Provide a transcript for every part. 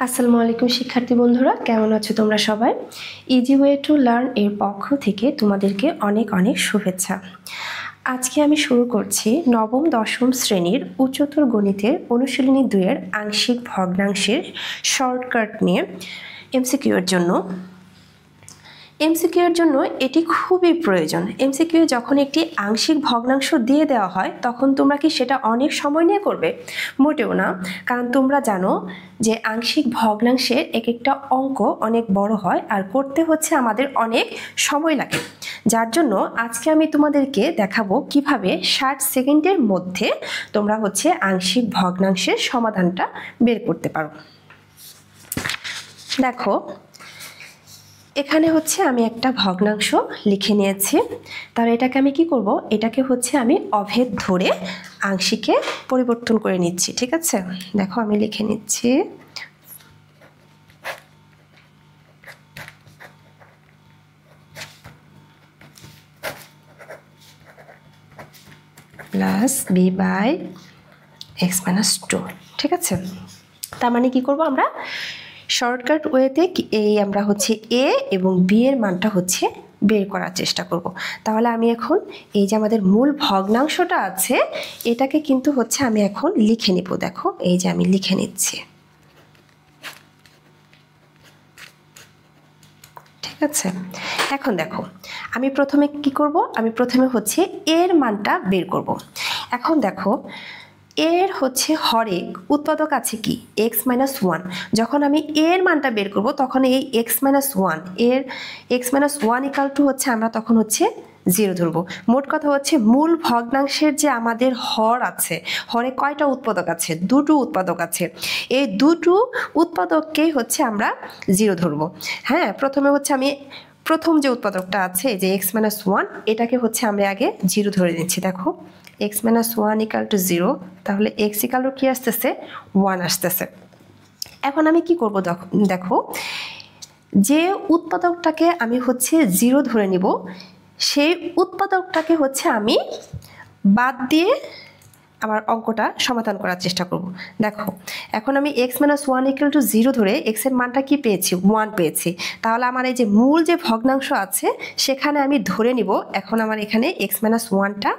আসসালামু আলাইকুম শিক্ষার্থী বন্ধুরা, কেমন আছো তোমরা সবাই? ইজি ওয়ে টু লার্ন এর পক্ষ থেকে তোমাদেরকে অনেক অনেক শুভেচ্ছা। আজকে আমি শুরু করছি নবম দশম শ্রেণীর উচ্চতর গণিতের অনুশীলনী 2 এর আংশিক ভগ্নাংশের শর্টকাট নিয়ে এমসিকিউ এর জন্য। এমসিকিউ এর জন্য এটি খুবই প্রয়োজন। এমসিকিউ যখন একটি আংশিক ভগ্নাংশ দিয়ে দেওয়া হয় তখন তোমরা কি সেটা অনেক সময় নিয়ে করবে? মোটেও না, কারণ তোমরা জানো যে আংশিক ভগ্নাংশের এক একটা অঙ্ক অনেক বড় হয় আর করতে হচ্ছে আমাদের অনেক সময় লাগে। যার জন্য আজকে আমি তোমাদেরকে দেখাবো কিভাবে 60 সেকেন্ডের মধ্যে তোমরা আংশিক ভগ্নাংশের সমাধানটা বের করতে পারো। দেখো, এখানে আমি একটা ভগ্নাংশ লিখে নিয়েছি। তাহলে এটাকে আমি কি করব? এটাকে আমি অভেদ ধরে আংশিকে পরিবর্তন করে নিচ্ছি। ঠিক আছে, দেখো আমি লিখে নিচ্ছি plus B by X minus 2। ঠিক আছে, তার মানে কি করব আমরা? শর্টকাট ওয়েতে এই আমরা এ এবং বি এর মানটা বের করার চেষ্টা করব। তাহলে আমি এখন এই যে আমাদের মূল ভগ্নাংশটা আছে এটাকে কিন্তু আমি এখন লিখে নিব। দেখো এই যে আমি লিখে নিচ্ছি। ঠিক আছে, এখন দেখো আমি প্রথমে কি করব? আমি প্রথমে এর মানটা বের করব। এখন দেখো এর হরেক উৎপাদক আছে কি? x minus 1। যখন আমি এর মানটা বের করব তখন এই x মাইনাস 1 এর x মাইনাস 1 ইকাল টু আমরা তখন 0 ধরবো। মোট কথা মূল ভগ্নাংশের যে আমাদের হর আছে, হরে কয়টা উৎপাদক আছে? দুটো উৎপাদক আছে। এই দুটো উৎপাদককেই আমরা 0 ধরবো। হ্যাঁ, প্রথমে আমি প্রথম যে উৎপাদকটা আছে যে x মাইনাস 1 এটাকে আমরা আগে 0 ধরে নিচ্ছি। দেখো x মাইনাস 1 ইকাল টু 0, তাহলে x ইকাল টু কি আসতেছে? 1 আসতেছে। এখন আমি কি করব? দেখো যে উৎপাদকটাকে আমি 0 ধরে নিব সেই উৎপাদকটাকে আমি বাদ দিয়ে আমার অঙ্কটা সমাধান করার চেষ্টা করব। দেখো এখন আমি x মাইনাস 1 ইকুয়াল টু 0 ধরে x এর মানটা কি পেয়েছি? 1 পেয়েছি। তাহলে আমার এই যে মূল যে ভগ্নাংশ আছে সেখানে আমি ধরে নিব এখন আমার এখানে x মাইনাস 1টা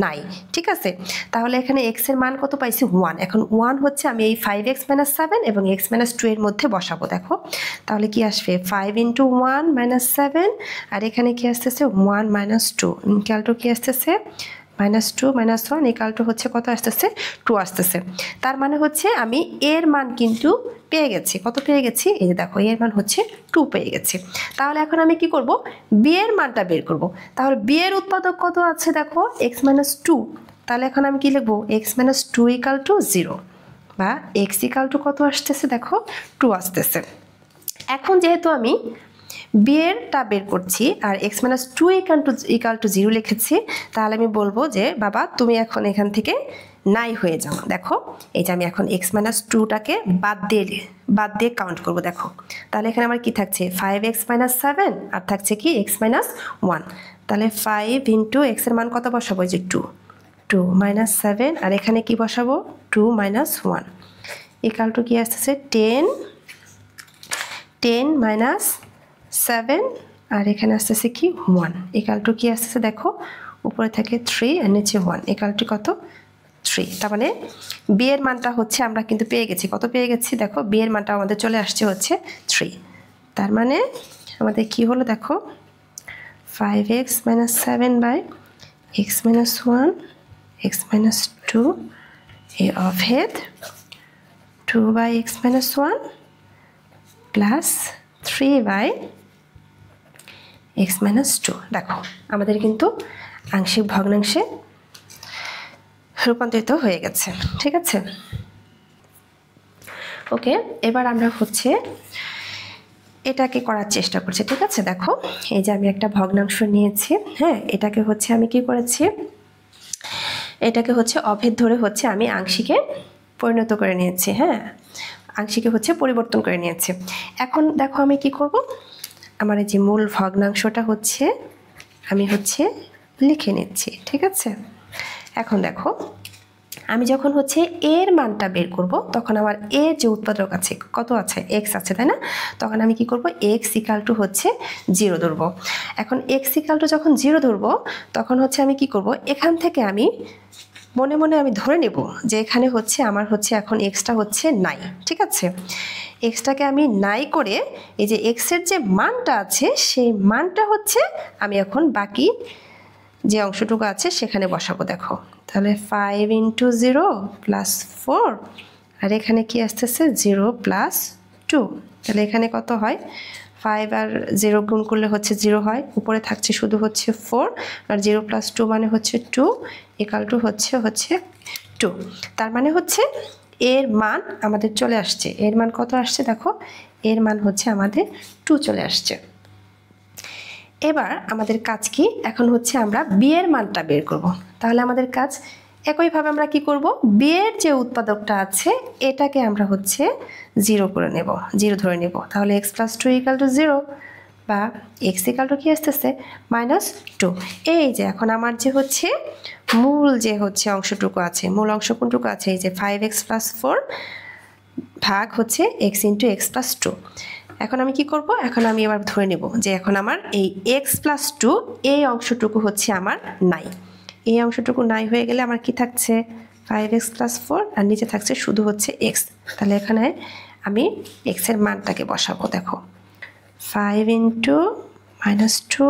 নাই। ঠিক আছে, তাহলে এখানে x এর মান কত পাইছি? 1। এখন 1 আমি এই 5x মাইনাস 7 এবং x মাইনাস 2 এর মধ্যে বসাবো। দেখো তাহলে কি আসবে? 5 ইন্টু 1 মাইনাস 7, আর এখানে কি আসতেছে? 1 মাইনাস 2 ইকুয়াল টু কি আসতেছে? মাইনাস 2 মাইনাস 1 ইকাল টু কত আসতেছে? 2 আসতেছে। তার মানে আমি এর মান কিন্তু পেয়ে গেছি। কত পেয়ে গেছি? এই যে দেখো এর মান 2 পেয়ে গেছি। তাহলে এখন আমি কি করব? বি এর মানটা বের করব। তাহলে বি এর উৎপাদক কত আছে? দেখো x মাইনাস 2। তাহলে এখন আমি কি লিখবো? x মাইনাস 2 ইকাল টু 0 বা x ইকাল টু কত আসতেছে? দেখো 2 আসতেছে। এখন যেহেতু আমি বি এরটা বের করছি আর x মাইনাস 2 ইকাল টু 0 লিখেছি, তাহলে আমি বলবো যে বাবা তুমি এখন এখান থেকে নাই হয়ে যাও। দেখো এই যে আমি এখন x মাইনাস 2টাকে বাদ দিয়ে কাউন্ট করব। দেখো তাহলে এখানে আমার কি থাকছে? 5x মাইনাস 7 আর থাকছে কি x মাইনাস 1। তাহলে 5 ইন্টু x এর মান কত বসাবো? এই যে 2 মাইনাস 7, আর এখানে কি বসাবো? 2 মাইনাস 1 ইকাল টু কি আসতেছে? 10 মাইনাস 7, আর এখানে আসতেছে কি? 1 ইকাল টু কি আসতেছে? দেখো উপরে থাকে 3 আর নিচে 1 ইকাল টু কত? 3। তার মানে বি এর মানটা আমরা কিন্তু পেয়ে গেছি। কত পেয়ে গেছি? দেখো বি এর মানটা আমাদের চলে আসছে 3। তার মানে আমাদের কি হলো? দেখো 5x minus 7 by x minus 1 x minus 2 এ অভেদ 2 by x minus 1 plus 3 by x minus 2। দেখো আমাদের কিন্তু আংশিক ভগ্নাংশে রূপান্তরিত হয়ে গেছে। ঠিক আছে, ওকে, এবার আমরা এটাকে করার চেষ্টা করছি। ঠিক আছে, দেখো এই যে আমি একটা ভগ্নাংশ নিয়েছি। হ্যাঁ, এটাকে আমি কি করেছি? এটাকে অভেদ ধরে আমি আংশিকে পরিণত করে নিয়েছি। হ্যাঁ, আংশিকে পরিবর্তন করে নিয়েছি। এখন দেখো আমি কি করব? আমার এই যে মূল ভগ্নাংশটা আমি লিখে নিচ্ছি। ঠিক আছে, এখন দেখো আমি যখন হচ্ছে এর মানটা বের করব তখন আমার এর যে উৎপাদক আছে কত আছে এক্স আছে তাই না, তখন আমি কি করব এক্স ইকাল টু হচ্ছে 0 ধরব। এখন এক্স ইকাল টু যখন 0 ধরব তখন হচ্ছে আমি কি করব, এখান থেকে আমি মনে মনে আমি ধরে নেব যে এখানে হচ্ছে আমার হচ্ছে এখন এক্সটা হচ্ছে নাই, ঠিক আছে। এক্সটাকে আমি নাই করে এই যে এক্সের যে মানটা আছে সেই মানটা হচ্ছে আমি এখন বাকি যে অংশটুকু আছে সেখানে বসাবো। দেখো তাহলে 5 × 0 + 4 আর এখানে কি আসতেছে 0 + 2, তাহলে এখানে কত হয় 5 আর 0 গুণ করলে হচ্ছে 0 হয়, উপরে থাকছে শুধু হচ্ছে 4 আর 0 + 2 মানে হচ্ছে 2 ইকাল টু হচ্ছে 2। তার মানে হচ্ছে এর মান আমাদের চলে আসছে। এর মান কত আসছে দেখো, এর মান হচ্ছে আমাদের 2 চলে আসছে। এবার আমাদের কাজ কি, এখন হচ্ছে আমরা বি এর মানটা বের করব। তাহলে আমাদের কাজ একইভাবে আমরা কি করব, বি এর যে উৎপাদকটা আছে এটাকে আমরা হচ্ছে 0 করে নেব, 0 ধরে নেব। তাহলে x + 2 = 0 বা x = কি আসতেছে -2। এই যে এখন আমার যে হচ্ছে মূল যে হচ্ছে অংশটুকু আছে, মূল অংশ কোনটুকু আছে, এই যে 5x + 4 ভাগ হচ্ছে x × x + 2। এখন আমি কি করব, এখন আমি এবার ধরে নেব যে এখন আমার এই x + 2 এই অংশটুকু হচ্ছে আমার নাই। এই অংশটুকু নাই হয়ে গেলে আমার কি থাকছে 5x + 4 আর নিচে থাকছে শুধু হচ্ছে x। তাহলে এখানে আমি x এর মানটাকে বসাবো। দেখো 5 × -2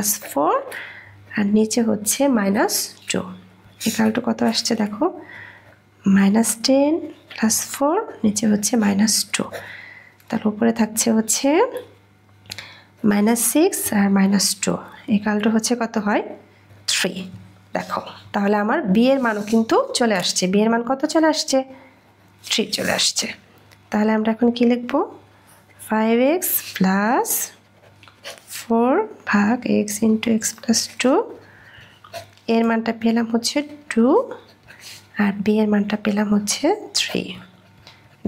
+ 4 আর নিচে হচ্ছে -2 ইকাল টু কত আসছে দেখো -10 + 4 নিচে হচ্ছে -2, তার উপরে থাকছে হচ্ছে -6 আর -2 ইকাল টু হচ্ছে কত হয় 3। দেখো তাহলে আমার বি এর মানও কিন্তু চলে আসছে। বি এর মান কত চলে আসছে 3 চলে আসছে। তাহলে আমরা এখন কি লিখব, 5x + 4 ভাগ x × x + 2 এর মানটা পেলাম হচ্ছে 2 আর বি এর মানটা পেলাম হচ্ছে 3।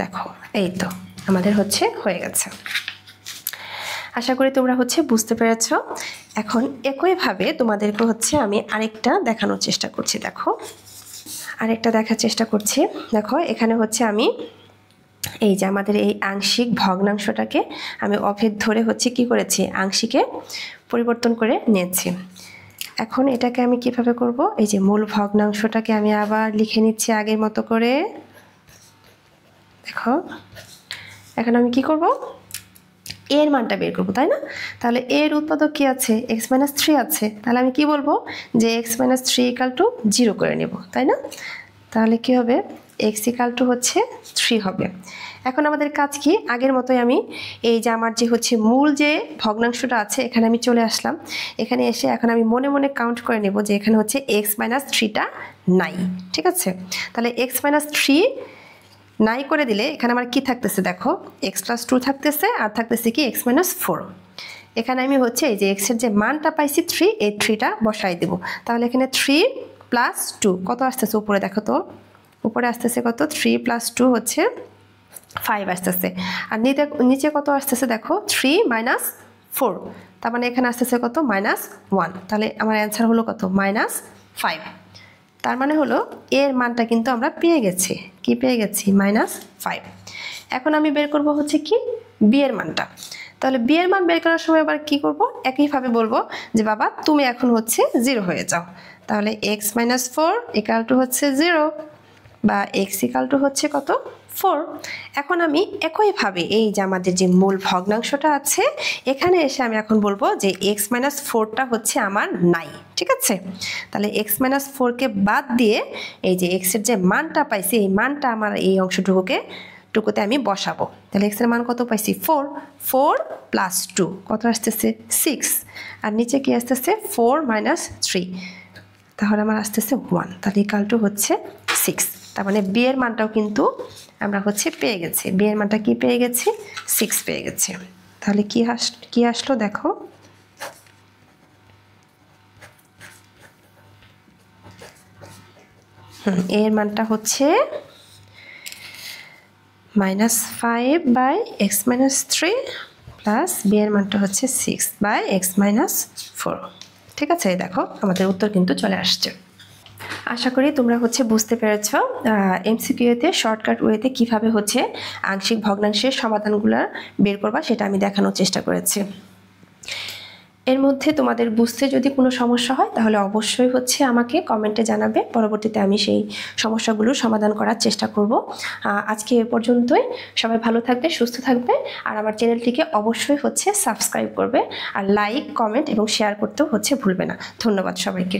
দেখো এই তো আমাদের হচ্ছে হয়ে গেছে। আশা করি তোমরা হচ্ছে বুঝতে পেরেছো। এখন একইভাবে তোমাদেরকে হচ্ছে আমি আরেকটা দেখানোর চেষ্টা করছি। দেখো আরেকটা দেখার চেষ্টা করছি। দেখো এখানে হচ্ছে আমি এই যে আমাদের এই আংশিক ভগ্নাংশটাকে আমি অভেদ ধরে হচ্ছে কি করেছি, আংশিকে পরিবর্তন করে নিয়েছি। এখন এটাকে আমি কিভাবে করব, এই যে মূল ভগ্নাংশটাকে আমি আবার লিখে নিচ্ছি আগের মতো করে। দেখো এখন আমি কি করব, এর মানটা বের করব তাই না। তাহলে এর উৎপাদক কি আছে x - 3 আছে, তাহলে আমি কি বলবো যে x - 3 = 0 করে নেব তাই না। তাহলে কি হবে x = হচ্ছে 3 হবে। এখন আমাদের কাজ কি, আগের মতোই আমি এই যে আমার যে হচ্ছে মূল যে ভগ্নাংশটা আছে এখানে আমি চলে আসলাম। এখানে এসে এখন আমি মনে মনে কাউন্ট করে নেব যে এখানে হচ্ছে x - 3টা নাই, ঠিক আছে। তাহলে x - 3 নাই করে দিলে এখানে আমার কি থাকতেছে দেখো x + 2 থাকতেছে আর থাকতেছে কি x - 4। এখানে আমি হচ্ছে এই যে x এর যে মানটা পাইছি 3, এই 3টা বসাই দেব। তাহলে এখানে 3 + 2 কত আসতেছে উপরে দেখো তো, উপরে আসতেছে কত 3 + 2 হচ্ছে 5 আসতেছে আর নিচে কত আসতেছে দেখো 3 - 4, তার মানে এখানে আসতেছে কত -1। তাহলে আমার অ্যান্সার হলো কত -5। তার মানে হলো এর মানটা কিন্তু আমরা পেয়ে গেছি। কি পেয়ে গেছি -5। এখন আমি বের করব হচ্ছে কি বি এর মানটা। তাহলে বি এর মান বের করার সময় আবার কি করব, একইভাবে বলবো যে বাবা তুমি এখন হচ্ছে 0 হয়ে যাও। তাহলে x - 4 = হচ্ছে 0 বা x = হচ্ছে কত 4। এখন আমি একইভাবে এই যে আমাদের যে মূল ভগ্নাংশটা আছে এখানে এসে আমি এখন বলবো যে x - 4টা হচ্ছে আমার নাই, ঠিক আছে। তাহলে x - 4কে বাদ দিয়ে এই যে x এর যে মানটা পাইছি এই মানটা আমার এই অংশটুকুতে আমি বসাবো। তাহলে x এর মান কত পাইছি 4, 4 + 2 কত আসতেছে 6 আর নিচে কি আসতেছে 4 - 3, তাহলে আমার আসতেছে 1। তাহলে ইকাল টু হচ্ছে 6। তার মানে বি এর মানটাও কিন্তু আমরা হচ্ছে পেয়ে গেছি। বি এর মানটা কি পেয়ে গেছি 6 পেয়ে গেছি। তাহলে কি আসলো দেখো এর মানটা হচ্ছে -5/x - 3 প্লাস বি এর মানটা হচ্ছে 6/x - 4। ঠিক আছে, দেখো আমাদের উত্তর কিন্তু চলে আসছে। আশা করি তোমরা হচ্ছে বুঝতে পেরেছো এমসিকিউতে শর্টকাট ওয়েতে কিভাবে হচ্ছে আংশিক ভগ্নাংশের সমাধানগুলো বের করবা সেটা আমি দেখানোর চেষ্টা করেছি। এর মধ্যে তোমাদের বুঝতে যদি কোনো সমস্যা হয় তাহলে অবশ্যই হচ্ছে আমাকে কমেন্টে জানাবে, পরবর্তীতে আমি সেই সমস্যাগুলোর সমাধান করার চেষ্টা করব। আজকে এ পর্যন্তই। সবাই ভালো থাকবে, সুস্থ থাকবে, আর আমার চ্যানেলটিকে অবশ্যই হচ্ছে সাবস্ক্রাইব করবে, আর লাইক, কমেন্ট এবং শেয়ার করতেও হচ্ছে ভুলবে না। ধন্যবাদ সবাইকে।